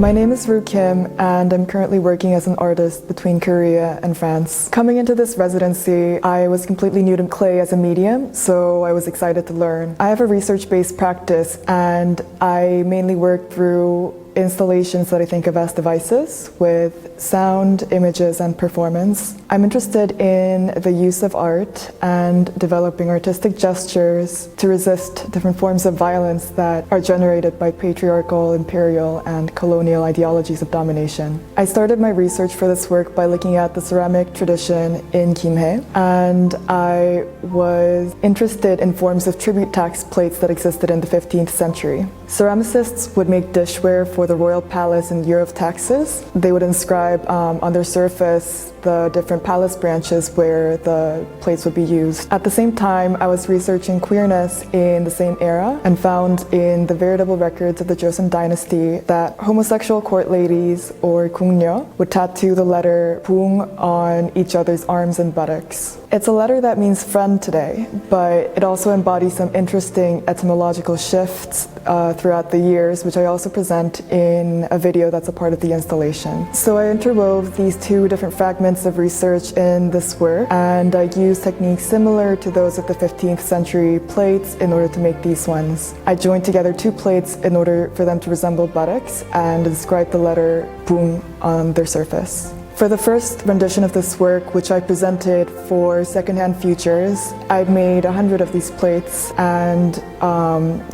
My name is Roo Kim, and I'm currently working as an artist between Korea and France. Coming into this residency, I was completely new to clay as a medium, so I was excited to learn. I have a research-based practice, and I mainly work through installations that I think of as devices with sound, images, and performance. I'm interested in the use of art and developing artistic gestures to resist different forms of violence that are generated by patriarchal, imperial, and colonial ideologies of domination. I started my research for this work by looking at the ceramic tradition in Gimhae, and I was interested in forms of tribute tax plates that existed in the 15th century. Ceramicists would make dishware for the royal palace in year of taxes. They would inscribe on their surface the different palace branches where the plates would be used. At the same time, I was researching queerness in the same era and found in the veritable records of the Joseon dynasty that homosexual court ladies, or 궁녀, would tattoo the letter 붕 on each other's arms and buttocks. It's a letter that means friend today, but it also embodies some interesting etymological shifts throughout the years, which I also present in a video that's a part of the installation. So I interwove these two different fragments of research in this work, and I used techniques similar to those of the 15th century plates in order to make these ones. I joined together two plates in order for them to resemble buttocks and inscribed the letter 붕 on their surface. For the first rendition of this work, which I presented for Secondhand Futures, I made 100 of these plates and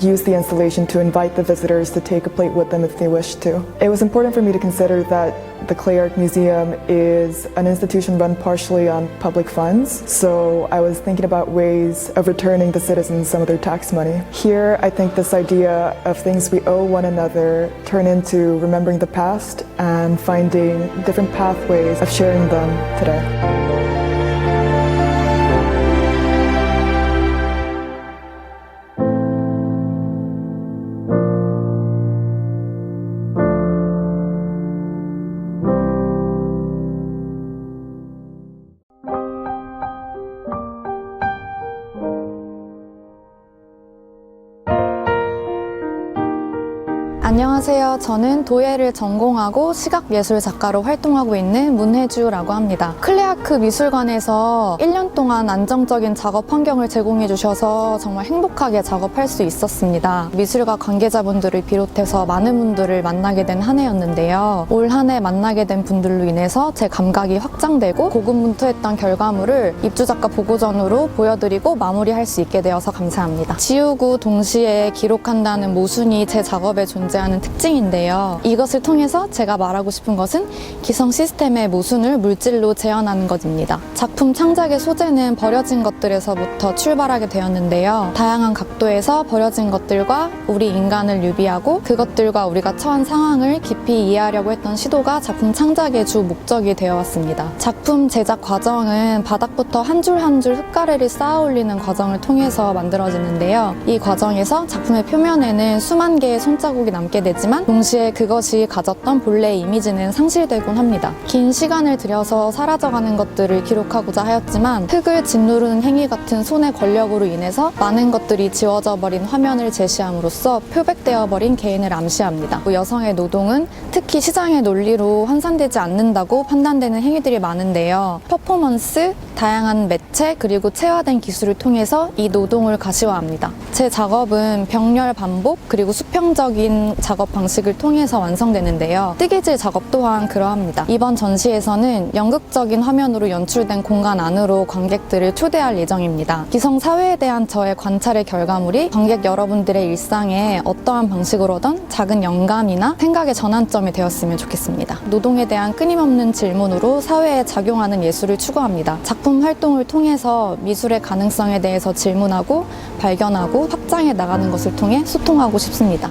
used the installation to invite the visitors to take a plate with them if they wish to. It was important for me to consider that the Clay Art Museum is an institution run partially on public funds, so I was thinking about ways of returning the citizens some of their tax money. Here, I think this idea of things we owe one another turn into remembering the past and finding different pathways of sharing them today. 안녕하세요. 저는 도예를 전공하고 시각예술 작가로 활동하고 있는 문혜주라고 합니다. 클레아크 미술관에서 1년 동안 안정적인 작업 환경을 제공해 주셔서 정말 행복하게 작업할 수 있었습니다. 미술가 관계자분들을 비롯해서 많은 분들을 만나게 된 한 해였는데요. 올 한 해 만나게 된 분들로 인해서 제 감각이 확장되고 고군분투했던 결과물을 입주작가 보고전으로 보여드리고 마무리할 수 있게 되어서 감사합니다. 지우고 동시에 기록한다는 모순이 제 작업에 존재하는 특징인데요. 이것을 통해서 제가 말하고 싶은 것은 기성 시스템의 모순을 물질로 재현하는 것입니다. 작품 창작의 소재는 버려진 것들에서부터 출발하게 되었는데요. 다양한 각도에서 버려진 것들과 우리 인간을 유비하고 그것들과 우리가 처한 상황을 깊이 이해하려고 했던 시도가 작품 창작의 주 목적이 되어 왔습니다. 작품 제작 과정은 바닥부터 한 줄 한 줄 흙가래를 쌓아 올리는 과정을 통해서 만들어지는데요. 이 과정에서 작품의 표면에는 수만 개의 손자국이 남게 되지만 동시에 그것이 가졌던 본래의 이미지는 상실되곤 합니다. 긴 시간을 들여서 사라져가는 것들을 기록하고자 하였지만 흙을 짓누르는 행위 같은 손의 권력으로 인해서 많은 것들이 지워져 버린 화면을 제시함으로써 표백되어 버린 개인을 암시합니다. 여성의 노동은 특히 시장의 논리로 환산되지 않는다고 판단되는 행위들이 많은데요. 퍼포먼스, 다양한 매체, 그리고 체화된 기술을 통해서 이 노동을 가시화합니다. 제 작업은 병렬 반복, 그리고 수평적인 작업 방식을 통해서 완성되는데요. 뜨개질 작업 또한 그러합니다. 이번 전시에서는 연극적인 화면으로 연출된 공간 안으로 관객들을 초대할 예정입니다. 기성 사회에 대한 저의 관찰의 결과물이 관객 여러분들의 일상에 어떠한 방식으로든 작은 영감이나 생각의 전환점이 되었으면 좋겠습니다. 노동에 대한 끊임없는 질문으로 사회에 작용하는 예술을 추구합니다. 작품 활동을 통해서 미술의 가능성에 대해서 질문하고 발견하고 확장해 나가는 것을 통해 소통하고 싶습니다.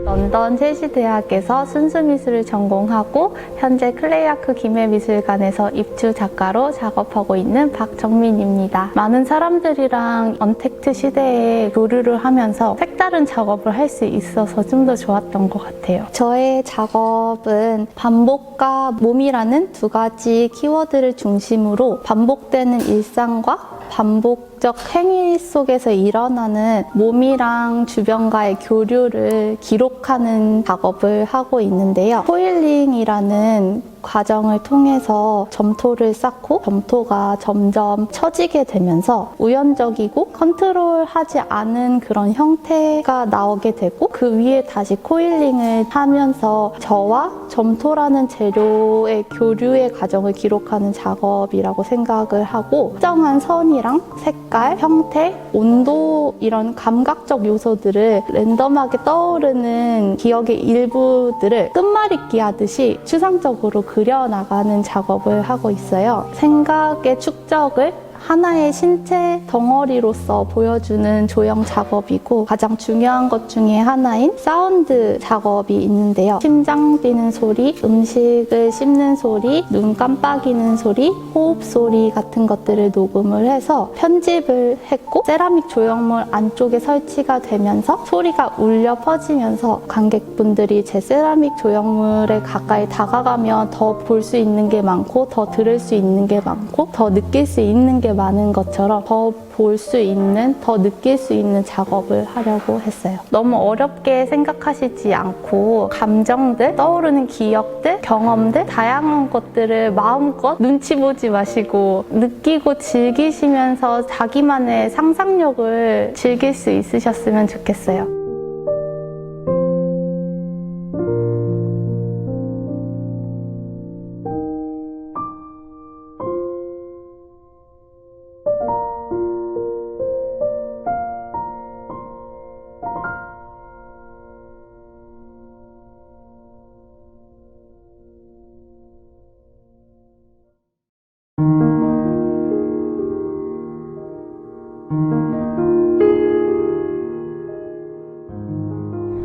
런던 첼시 대학에서 순수미술을 전공하고 현재 클레이아크 김해미술관에서 입주 작가로 작업하고 있는 박정민입니다. 많은 사람들이랑 언택트 시대에 교류를 하면서 색다른 작업을 할 수 있어서 좀 더 좋았던 것 같아요. 저의 작업은 반복과 몸이라는 두 가지 키워드를 중심으로 반복되는 일상과 반복적 행위 속에서 일어나는 몸이랑 주변과의 교류를 기록하는 작업을 하고 있는데요. 포일링이라는 과정을 통해서 점토를 쌓고 점토가 점점 처지게 되면서 우연적이고 컨트롤하지 않은 그런 형태가 나오게 되고 그 위에 다시 코일링을 하면서 저와 점토라는 재료의 교류의 과정을 기록하는 작업이라고 생각을 하고 특정한 선이랑 색깔, 형태, 온도 이런 감각적 요소들을 랜덤하게 떠오르는 기억의 일부들을 끝말잇기 하듯이 추상적으로 그려나가는 작업을 하고 있어요. 생각의 축적을 하나의 신체 덩어리로서 보여주는 조형 작업이고 가장 중요한 것 중에 하나인 사운드 작업이 있는데요. 심장 뛰는 소리, 음식을 씹는 소리, 눈 깜빡이는 소리, 호흡 소리 같은 것들을 녹음을 해서 편집을 했고 세라믹 조형물 안쪽에 설치가 되면서 소리가 울려 퍼지면서 관객분들이 제 세라믹 조형물에 가까이 다가가면 더 볼 수 있는 게 많고 더 들을 수 있는 게 많고 더 느낄 수 있는 게 많은 것처럼 더 볼 수 있는, 더 느낄 수 있는 작업을 하려고 했어요. 너무 어렵게 생각하시지 않고 감정들, 떠오르는 기억들, 경험들, 다양한 것들을 마음껏 눈치 보지 마시고 느끼고 즐기시면서 자기만의 상상력을 즐길 수 있으셨으면 좋겠어요.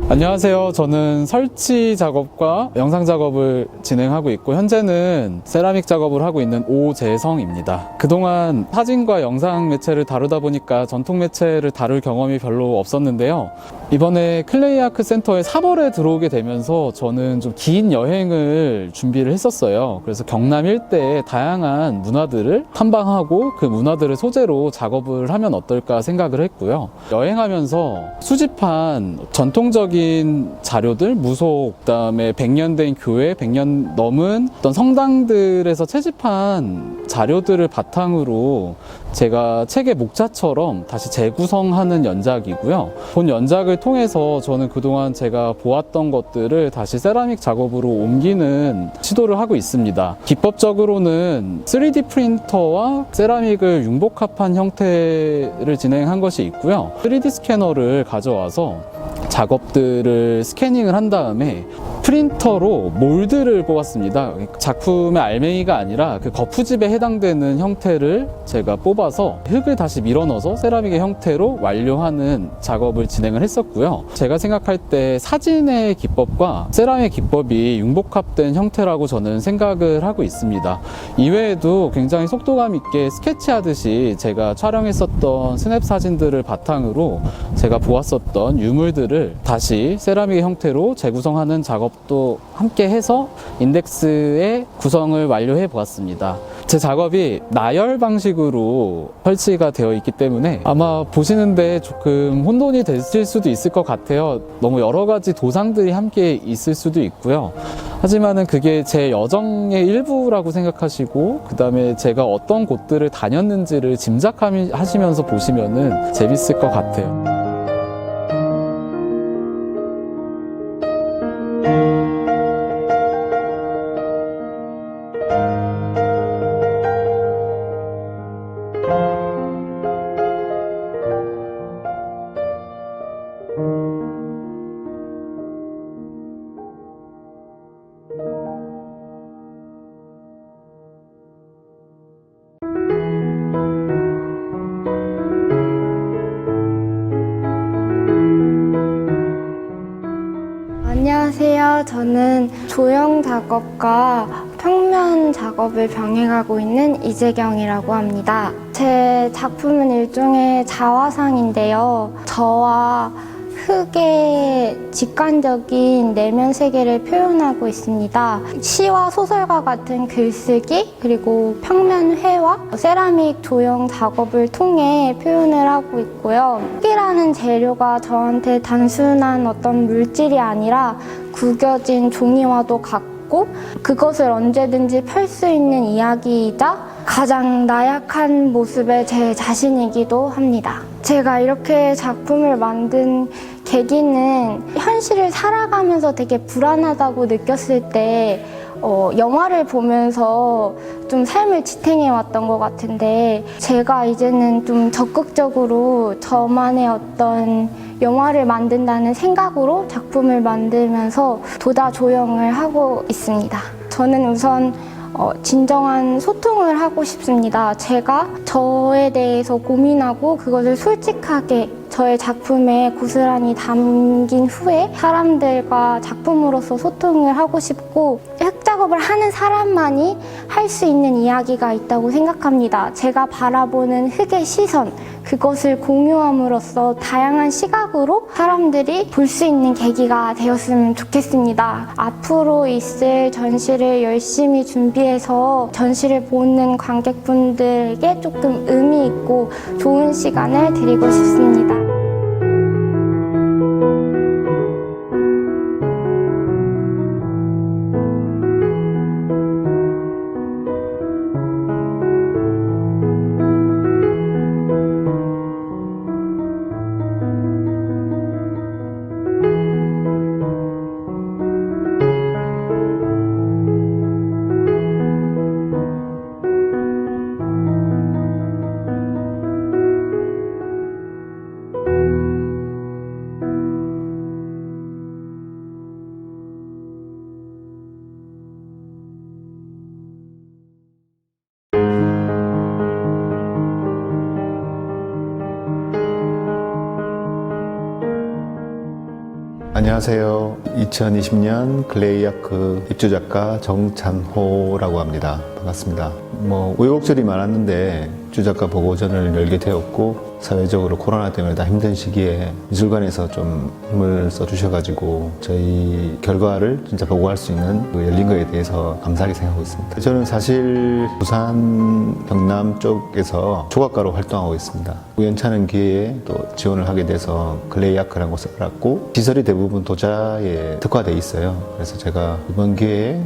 안녕하세요. 저는 설치 작업과 영상 작업을 진행하고 있고 현재는 세라믹 작업을 하고 있는 오재성입니다. 그동안 사진과 영상 매체를 다루다 보니까 전통 매체를 다룰 경험이 별로 없었는데요. 이번에 클레이 아크 센터에 4월에 들어오게 되면서 저는 좀 긴 여행을 준비를 했었어요. 그래서 경남 일대의 다양한 문화들을 탐방하고 그 문화들을 소재로 작업을 하면 어떨까 생각을 했고요. 여행하면서 수집한 전통적인 자료들, 무속, 그다음에 100년 된 교회, 100년 넘은 어떤 성당들에서 채집한 자료들을 바탕으로 제가 책의 목차처럼 다시 재구성하는 연작이고요. 본 연작을 통해서 저는 그동안 제가 보았던 것들을 다시 세라믹 작업으로 옮기는 시도를 하고 있습니다. 기법적으로는 3D 프린터와 세라믹을 융복합한 형태를 진행한 것이 있고요. 3D 스캐너를 가져와서 작업들을 스캐닝을 한 다음에 프린터로 몰드를 뽑았습니다. 작품의 알맹이가 아니라 그 거푸집에 해당되는 형태를 제가 뽑아서 흙을 다시 밀어넣어서 세라믹의 형태로 완료하는 작업을 진행을 했었고요. 제가 생각할 때 사진의 기법과 세라믹 기법이 융복합된 형태라고 저는 생각을 하고 있습니다. 이외에도 굉장히 속도감 있게 스케치하듯이 제가 촬영했었던 스냅 사진들을 바탕으로 제가 보았었던 유물들을 다시 세라믹의 형태로 재구성하는 작업도 함께 해서 인덱스의 구성을 완료해 보았습니다. 제 작업이 나열 방식으로 설치가 되어 있기 때문에 아마 보시는데 조금 혼돈이 되실 수도 있을 것 같아요. 너무 여러 가지 도상들이 함께 있을 수도 있고요. 하지만은 그게 제 여정의 일부라고 생각하시고 그 다음에 제가 어떤 곳들을 다녔는지를 짐작하시면서 보시면은 재밌을 것 같아요. 안녕하세요. 저는 조형 작업과 평면 작업을 병행하고 있는 이재경이라고 합니다. 제 작품은 일종의 자화상인데요. 저와 흙의 직관적인 내면 세계를 표현하고 있습니다. 시와 소설과 같은 글쓰기, 그리고 평면 회화, 세라믹 조형 작업을 통해 표현을 하고 있고요. 흙이라는 재료가 저한테 단순한 어떤 물질이 아니라 구겨진 종이와도 같고 그것을 언제든지 펼 수 있는 이야기이자 가장 나약한 모습의 제 자신이기도 합니다. 제가 이렇게 작품을 만든 계기는 현실을 살아가면서 되게 불안하다고 느꼈을 때 영화를 보면서 좀 삶을 지탱해 왔던 것 같은데 제가 이제는 좀 적극적으로 저만의 어떤 영화를 만든다는 생각으로 작품을 만들면서 도자 조형을 하고 있습니다. 저는 우선 진정한 소통을 하고 싶습니다. 제가 저에 대해서 고민하고 그것을 솔직하게 저의 작품에 고스란히 담긴 후에 사람들과 작품으로서 소통을 하고 싶고 흙 작업을 하는 사람만이 할 수 있는 이야기가 있다고 생각합니다. 제가 바라보는 흙의 시선, 그것을 공유함으로써 다양한 시각으로 사람들이 볼 수 있는 계기가 되었으면 좋겠습니다. 앞으로 있을 전시를 열심히 준비해서 전시를 보는 관객분들에게 조금 의미 있고 좋은 시간을 드리고 싶습니다. 안녕하세요. 2020년 클레이아크 입주작가 정찬호라고 합니다. 반갑습니다. 우여곡절이 많았는데 입주작가 보고전을 열게 되었고 사회적으로 코로나 때문에 다 힘든 시기에 미술관에서 좀 힘을 써주셔가지고 저희 결과를 진짜 보고할 수 있는 열린 거에 대해서 감사하게 생각하고 있습니다. 저는 사실 부산 경남 쪽에서 조각가로 활동하고 있습니다. 우연찮은 기회에 또 지원을 하게 돼서 클레이아크라는 곳을 알았고 시설이 대부분 도자에 특화되어 있어요. 그래서 제가 이번 기회에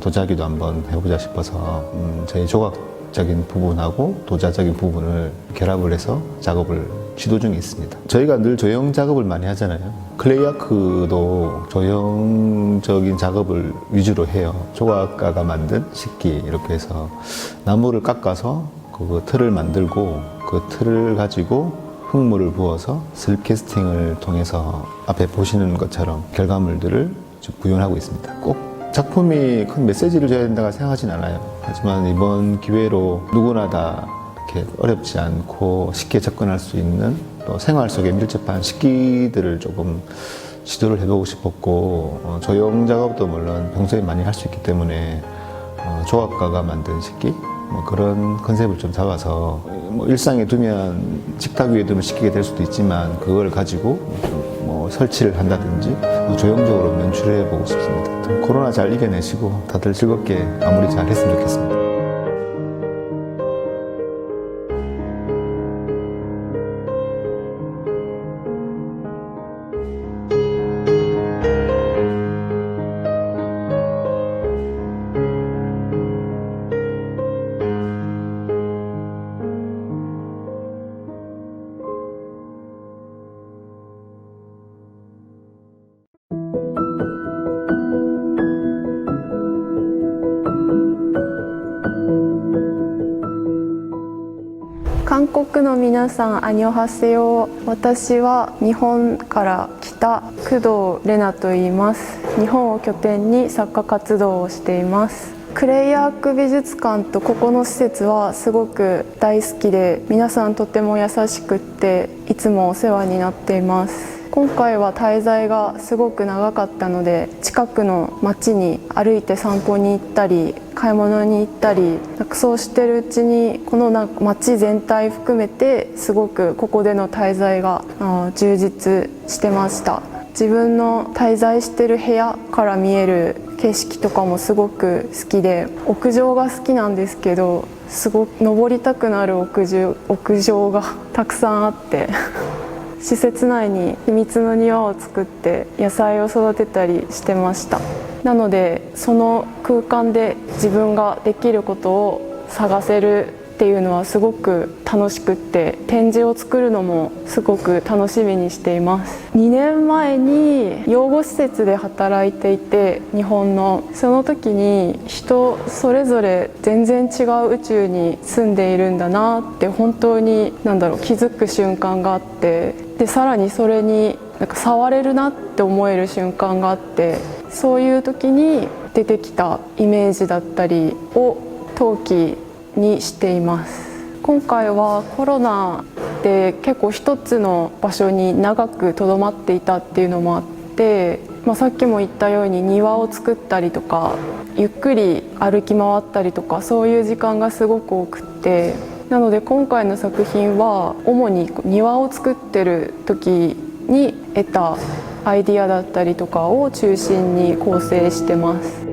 도자기도 한번 해보자 싶어서 저희 조각적인 부분하고 도자적인 부분을 결합을 해서 작업을 시도 중에 있습니다. 저희가 늘 조형 작업을 많이 하잖아요. 클레이아크도 조형적인 작업을 위주로 해요. 조각가가 만든 식기 이렇게 해서 나무를 깎아서 그 틀을 만들고 그 틀을 가지고 흙물을 부어서 슬립 캐스팅을 통해서 앞에 보시는 것처럼 결과물들을 좀 구현하고 있습니다. 꼭 작품이 큰 메시지를 줘야 된다고 생각하진 않아요. 하지만 이번 기회로 누구나 다 이렇게 어렵지 않고 쉽게 접근할 수 있는 또 생활 속에 밀접한 식기들을 조금 시도를 해보고 싶었고 조형 작업도 물론 평소에 많이 할 수 있기 때문에 조각가가 만든 식기 뭐 그런 컨셉을 좀 잡아서 뭐 일상에 두면 식탁 위에 두면 식기가 될 수도 있지만 그걸 가지고 뭐 설치를 한다든지 조형적으로 연출해 보고 싶습니다. 좀 코로나 잘 이겨내시고 다들 즐겁게 마무리 잘 했으면 좋겠습니다.韓国の皆さん、アニョハセヨ。私は日本から来た工藤玲奈と言います。日本を拠点に作家活動をしています。クレイアーク美術館とここの施設はすごく大好きで、皆さんとても優しくっていつもお世話になっています。今回は滞在がすごく長かったので、近くの街に歩いて散歩に行ったり買い物に行ったり、そうしてるうちにこの街全体含めてすごくここでの滞在が充実してました。自分の滞在してる部屋から見える景色とかもすごく好きで、屋上が好きなんですけど、すごく登りたくなる屋上がたくさんあって施設内に秘密の庭を作って野菜を育てたりしてました。なのでその空間で自分ができることを探せるっていうのはすごく楽しくって、展示を作るのもすごく楽しみにしています。2年前に養護施設で働いていて、日本のその時に人それぞれ全然違う宇宙に住んでいるんだなって本当に気づく瞬間があって、でさらにそれに触れるなって思える瞬間があって、そういう時に出てきたイメージだったりを陶器にしています。今回はコロナで結構一つの場所に長くとどまっていたっていうのもあって、さっきも言ったように庭を作ったりとかゆっくり歩き回ったりとか、そういう時間がすごく多くって、なので今回の作品は主に庭を作ってる時に得たアイディアだったりとかを中心に構成してます。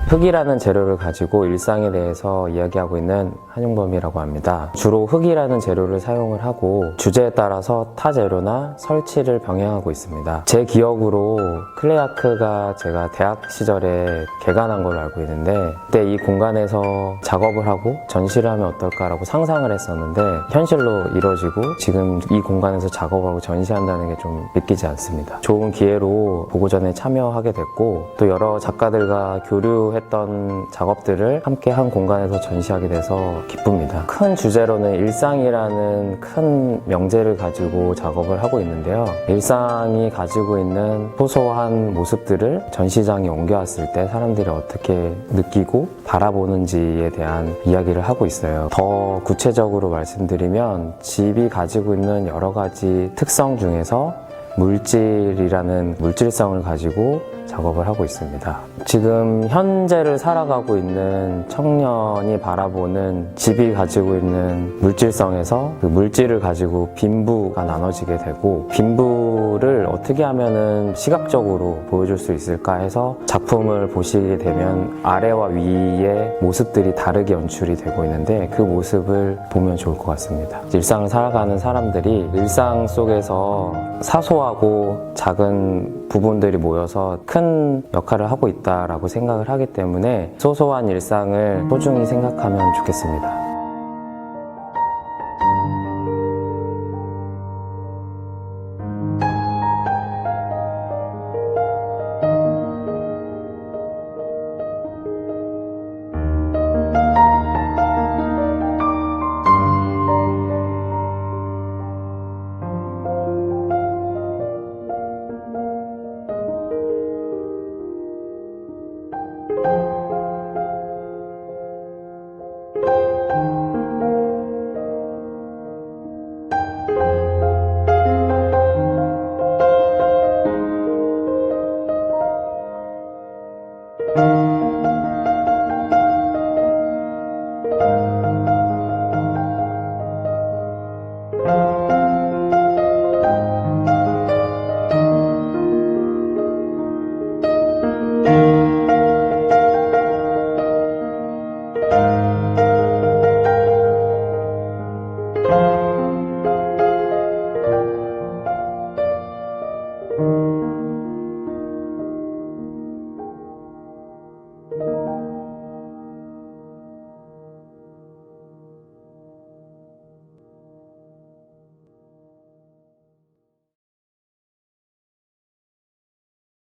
흙이라는 재료를 가지고 일상에 대해서 이야기하고 있는 한용범이라고 합니다. 주로 흙이라는 재료를 사용을 하고 주제에 따라서 타 재료나 설치를 병행하고 있습니다. 제 기억으로 클레이아크가 제가 대학 시절에 개관한 걸로 알고 있는데, 그때 이 공간에서 작업을 하고 전시를 하면 어떨까라고 상상을 했었는데 현실로 이루어지고 지금 이 공간에서 작업하고 전시한다는 게 좀 믿기지 않습니다. 좋은 기회로 보고전에 참여하게 됐고, 또 여러 작가들과 교류했던 작업들을 함께 한 공간에서 전시하게 돼서 기쁩니다. 큰 주제로는 일상이라는 큰 명제를 가지고 작업을 하고 있는데요. 일상이 가지고 있는 소소한 모습들을 전시장에 옮겨왔을 때 사람들이 어떻게 느끼고 바라보는지에 대한 이야기를 하고 있어요. 더 구체적으로 말씀드리면 집이 가지고 있는 여러 가지 특성 중에서 물질이라는 물질성을 가지고 작업을 하고 있습니다. 지금 현재를 살아가고 있는 청년이 바라보는 집이 가지고 있는 물질성에서 그 물질을 가지고 빈부가 나눠지게 되고, 빈부를 어떻게 하면은 시각적으로 보여줄 수 있을까 해서 작품을 보시게 되면 아래와 위의 모습들이 다르게 연출이 되고 있는데, 그 모습을 보면 좋을 것 같습니다. 일상을 살아가는 사람들이 일상 속에서 사소하고 작은 부분들이 모여서 큰 역할을 하고 있다라고 생각을 하기 때문에 소소한 일상을 소중히 생각하면 좋겠습니다.